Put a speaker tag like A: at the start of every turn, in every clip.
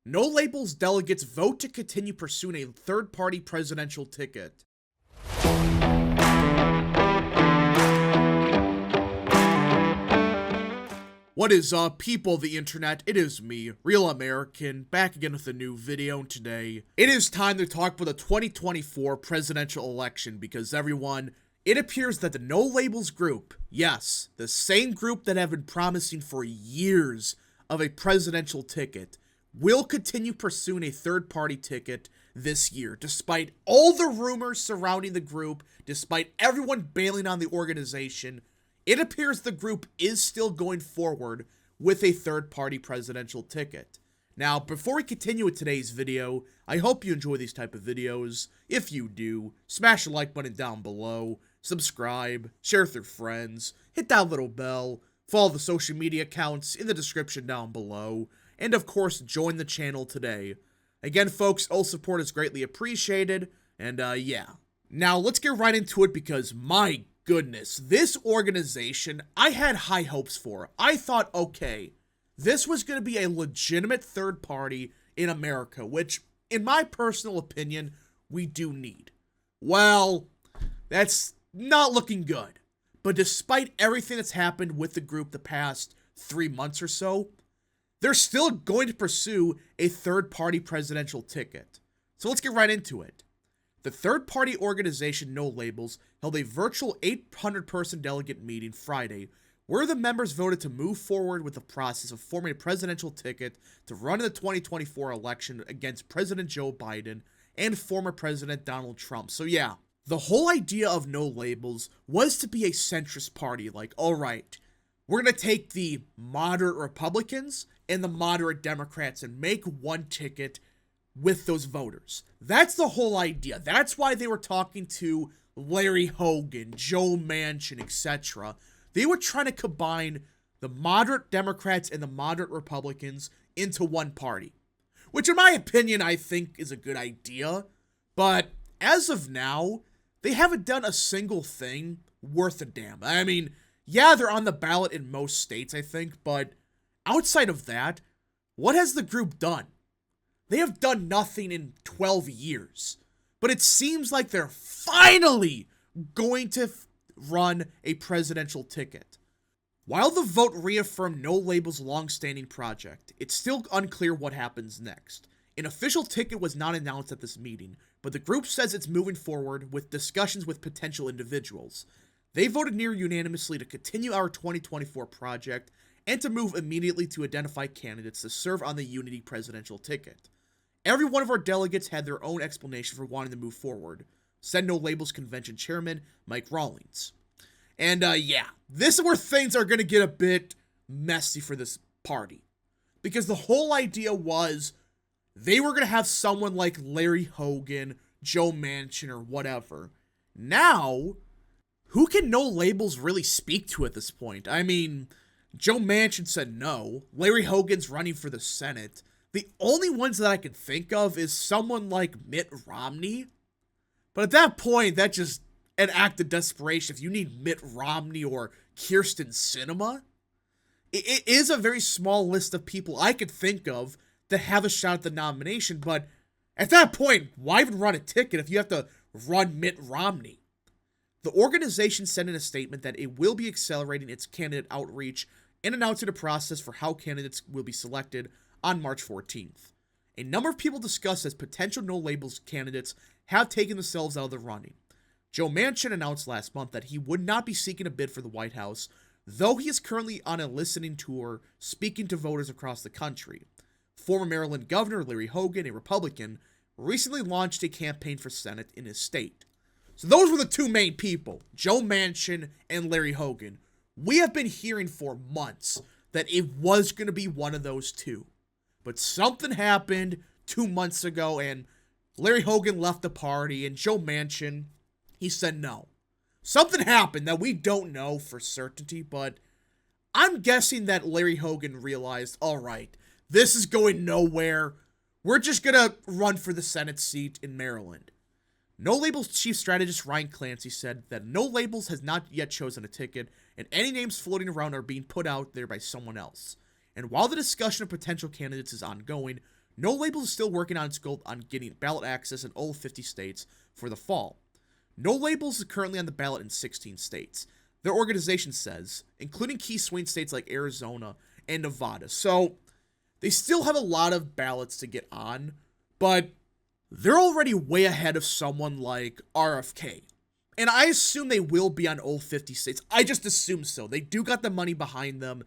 A: No Labels delegates vote to continue pursuing a third-party presidential ticket. What is up, people of the internet? It is me, Real American, back again with a new video. Today, it is time to talk about the 2024 presidential election because everyone, it appears that the No Labels group, yes, the same group that have been promising for years of a presidential ticket, will continue pursuing a third-party ticket this year, despite all the rumors surrounding the group, despite everyone bailing on the organization. It appears the group is still going forward with a third-party presidential ticket. Now, before we continue with today's video, I hope you enjoy these type of videos. If you do, smash the like button down below, subscribe, share with your friends, hit that little bell, follow the social media accounts in the description down below, and of course, join the channel today. Again, folks, all support is greatly appreciated, and yeah. Now, let's get right into it because, my goodness, this organization, I had high hopes for. I thought, okay, this was going to be a legitimate third party in America, which, in my personal opinion, we do need. Well, that's not looking good. But despite everything that's happened with the group the past 3 months or so, they're still going to pursue a third-party presidential ticket. So let's get right into it. The third-party organization No Labels held a virtual 800-person delegate meeting Friday where the members voted to move forward with the process of forming a presidential ticket to run in the 2024 election against President Joe Biden and former President Donald Trump. So yeah, the whole idea of No Labels was to be a centrist party, like, alright, we're going to take the moderate Republicans and the moderate Democrats and make one ticket with those voters. That's the whole idea. That's why they were talking to Larry Hogan, Joe Manchin, etc. They were trying to combine the moderate Democrats and the moderate Republicans into one party, which in my opinion, I think is a good idea. But as of now, they haven't done a single thing worth a damn. I mean, yeah, they're on the ballot in most states, I think, but outside of that, what has the group done? They have done nothing in 12 years, but it seems like they're finally going to run a presidential ticket. While the vote reaffirmed No Labels' long-standing project, it's still unclear what happens next. An official ticket was not announced at this meeting, but the group says it's moving forward with discussions with potential individuals. They voted near unanimously to continue our 2024 project and to move immediately to identify candidates to serve on the Unity presidential ticket. Every one of our delegates had their own explanation for wanting to move forward, said No Labels convention chairman Mike Rawlings. And yeah, this is where things are going to get a bit messy for this party. Because the whole idea was they were going to have someone like Larry Hogan, Joe Manchin, or whatever. Now, who can No Labels really speak to at this point? I mean, Joe Manchin said no. Larry Hogan's running for the Senate. The only ones that I can think of is someone like Mitt Romney. But at that point, that's just an act of desperation. If you need Mitt Romney or Kyrsten Sinema, it is a very small list of people I could think of that have a shot at the nomination. But at that point, why even run a ticket if you have to run Mitt Romney? The organization said in a statement that it will be accelerating its candidate outreach and announcing a process for how candidates will be selected on March 14th. A number of people discussed as potential No Labels candidates have taken themselves out of the running. Joe Manchin announced last month that he would not be seeking a bid for the White House, though he is currently on a listening tour speaking to voters across the country. Former Maryland Governor Larry Hogan, a Republican, recently launched a campaign for Senate in his state. So those were the two main people, Joe Manchin and Larry Hogan. We have been hearing for months that it was going to be one of those two. But something happened 2 months ago, and Larry Hogan left the party, and Joe Manchin, he said no. Something happened that we don't know for certainty, but I'm guessing that Larry Hogan realized, all right, this is going nowhere. We're just going to run for the Senate seat in Maryland. No Labels chief strategist Ryan Clancy said that No Labels has not yet chosen a ticket, and any names floating around are being put out there by someone else. And while the discussion of potential candidates is ongoing, No Labels is still working on its goal on getting ballot access in all 50 states for the fall. No Labels is currently on the ballot in 16 states. Their organization says, including key swing states like Arizona and Nevada. So they still have a lot of ballots to get on, but they're already way ahead of someone like RFK. And I assume they will be on all 50 states. I just assume so. They do got the money behind them,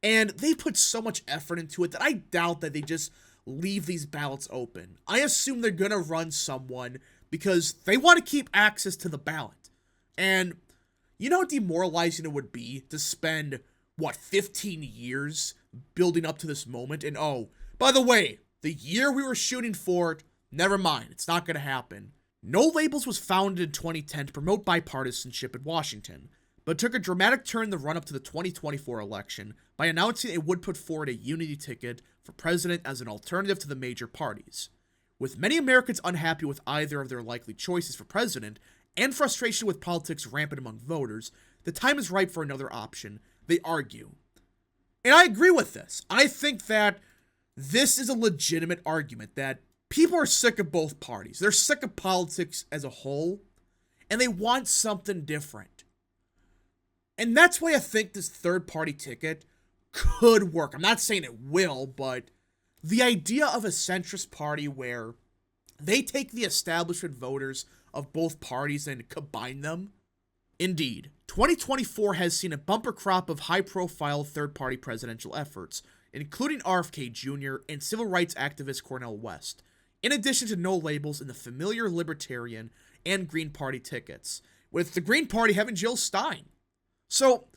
A: and they put so much effort into it that I doubt that they just leave these ballots open. I assume they're going to run someone because they want to keep access to the ballot. And you know how demoralizing it would be to spend, 15 years building up to this moment? And oh, by the way, the year we were shooting for it, never mind, it's not going to happen. No Labels was founded in 2010 to promote bipartisanship in Washington, but took a dramatic turn in the run-up to the 2024 election by announcing it would put forward a unity ticket for president as an alternative to the major parties. With many Americans unhappy with either of their likely choices for president, and frustration with politics rampant among voters, the time is ripe for another option, they argue. And I agree with this. I think that this is a legitimate argument that people are sick of both parties. They're sick of politics as a whole, and they want something different. And that's why I think this third-party ticket could work. I'm not saying it will, but the idea of a centrist party where they take the establishment voters of both parties and combine them. Indeed, 2024 has seen a bumper crop of high-profile third-party presidential efforts, including RFK Jr. and civil rights activist Cornel West, in addition to No Labels and the familiar Libertarian and Green Party tickets, with the Green Party having Jill Stein. So,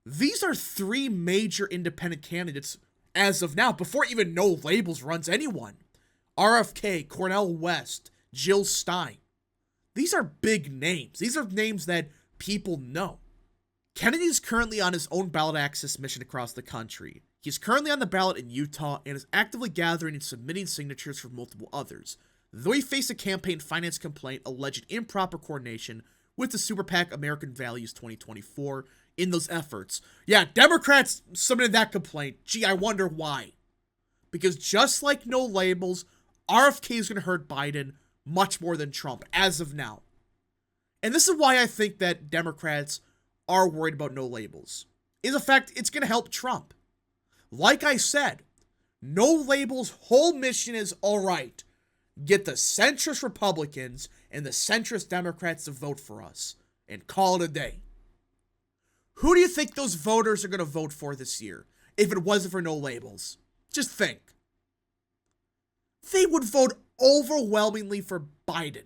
A: these are three major independent candidates as of now, before even No Labels runs anyone. RFK, Cornel West, Jill Stein. These are big names. These are names that people know. Kennedy is currently on his own ballot access mission across the country. He's currently on the ballot in Utah and is actively gathering and submitting signatures for multiple others, though he faced a campaign finance complaint alleging improper coordination with the Super PAC American Values 2024 in those efforts. Yeah, Democrats submitted that complaint. Gee, I wonder why. Because just like No Labels, RFK is going to hurt Biden much more than Trump, as of now. And this is why I think that Democrats are worried about No Labels. Is the fact it's going to help Trump. Like I said, No Labels' whole mission is, alright, get the centrist Republicans and the centrist Democrats to vote for us, and call it a day. Who do you think those voters are going to vote for this year, if it wasn't for No Labels? Just think. They would vote overwhelmingly for Biden.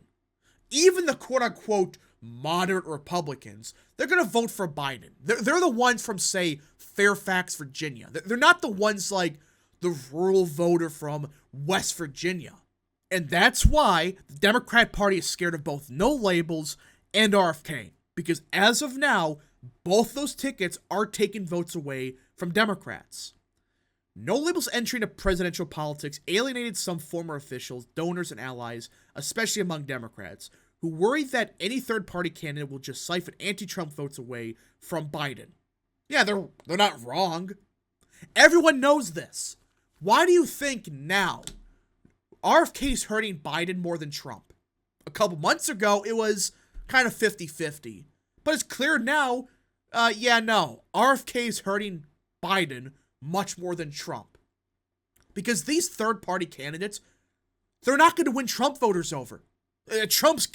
A: Even the quote-unquote moderate Republicans, they're going to vote for Biden. They're the ones from, say, Fairfax, Virginia. They're not the ones like the rural voter from West Virginia. And that's why the Democrat Party is scared of both No Labels and RFK. Because as of now, both those tickets are taking votes away from Democrats. No Labels' entry into presidential politics alienated some former officials, donors, and allies, especially among Democrats, who worry that any third-party candidate will just siphon anti-Trump votes away from Biden. Yeah, they're not wrong. Everyone knows this. Why do you think now RFK's hurting Biden more than Trump? A couple months ago, it was kind of 50-50. But it's clear now, RFK's hurting Biden much more than Trump. Because these third-party candidates, they're not going to win Trump voters over. Trump's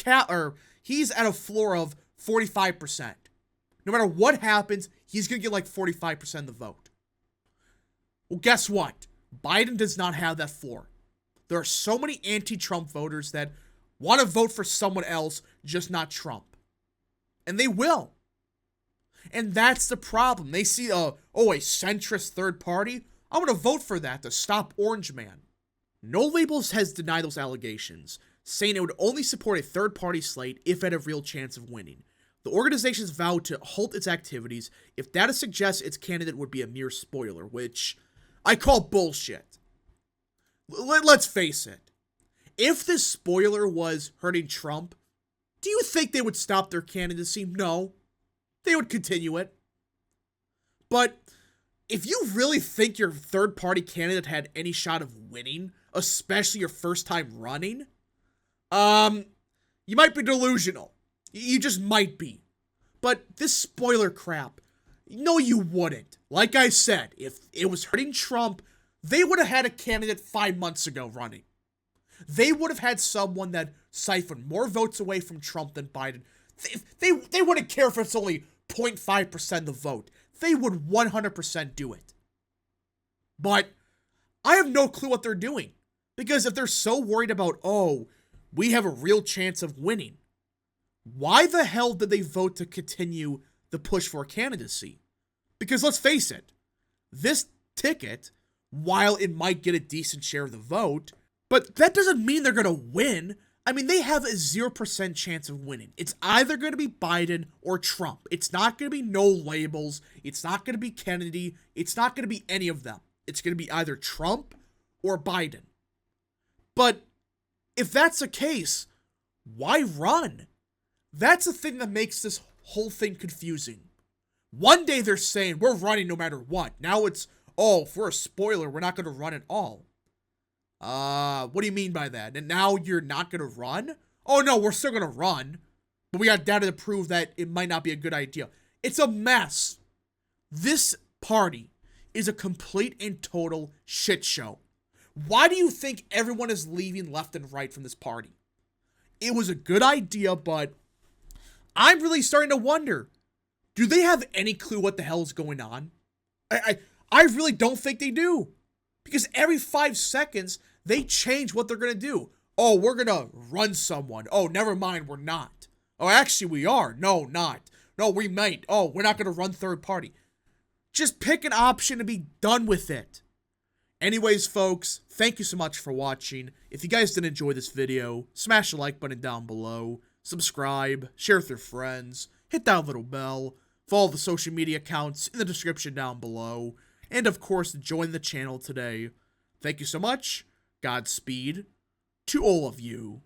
A: he's at a floor of 45%. No matter what happens, he's going to get like 45% of the vote. Well, guess what? Biden does not have that floor. There are so many anti-Trump voters that want to vote for someone else, just not Trump. And they will. And that's the problem. They see, a centrist third party. I'm going to vote for that to stop Orange Man. No Labels has denied those allegations, saying it would only support a third-party slate if it had a real chance of winning. The organization's vowed to halt its activities if data suggests its candidate would be a mere spoiler, which I call bullshit. Let's face it. If this spoiler was hurting Trump, do you think they would stop their candidacy? No. They would continue it. But if you really think your third-party candidate had any shot of winning, especially your first time running, you might be delusional. You just might be. But this spoiler crap, no, you wouldn't. Like I said, if it was hurting Trump, they would have had a candidate 5 months ago running. They would have had someone that siphoned more votes away from Trump than Biden. They wouldn't care if it's only 0.5% of the vote. They would 100% do it. But I have no clue what they're doing. Because if they're so worried about, oh, we have a real chance of winning, why the hell did they vote to continue the push for candidacy? Because let's face it, this ticket, while it might get a decent share of the vote, but that doesn't mean they're going to win. I mean, they have a 0% chance of winning. It's either going to be Biden or Trump. It's not going to be no labels. It's not going to be Kennedy. It's not going to be any of them. It's going to be either Trump or Biden. But if that's the case, why run? That's the thing that makes this whole thing confusing. One day they're saying, we're running no matter what. Now it's, oh, if we're a spoiler, we're not going to run at all. What do you mean by that? And now you're not going to run? Oh, no, we're still going to run. But we got data to prove that it might not be a good idea. It's a mess. This party is a complete and total shit show. Why do you think everyone is leaving left and right from this party? It was a good idea, but I'm really starting to wonder, do they have any clue what the hell is going on? I really don't think they do. Because every 5 seconds, they change what they're going to do. Oh, we're going to run someone. Oh, never mind, we're not. Oh, actually, we are. No, not. No, we might. Oh, we're not going to run third party. Just pick an option and be done with it. Anyways, folks, thank you so much for watching. If you guys did enjoy this video, smash the like button down below, subscribe, share with your friends, hit that little bell, follow the social media accounts in the description down below, and of course, join the channel today. Thank you so much. Godspeed to all of you.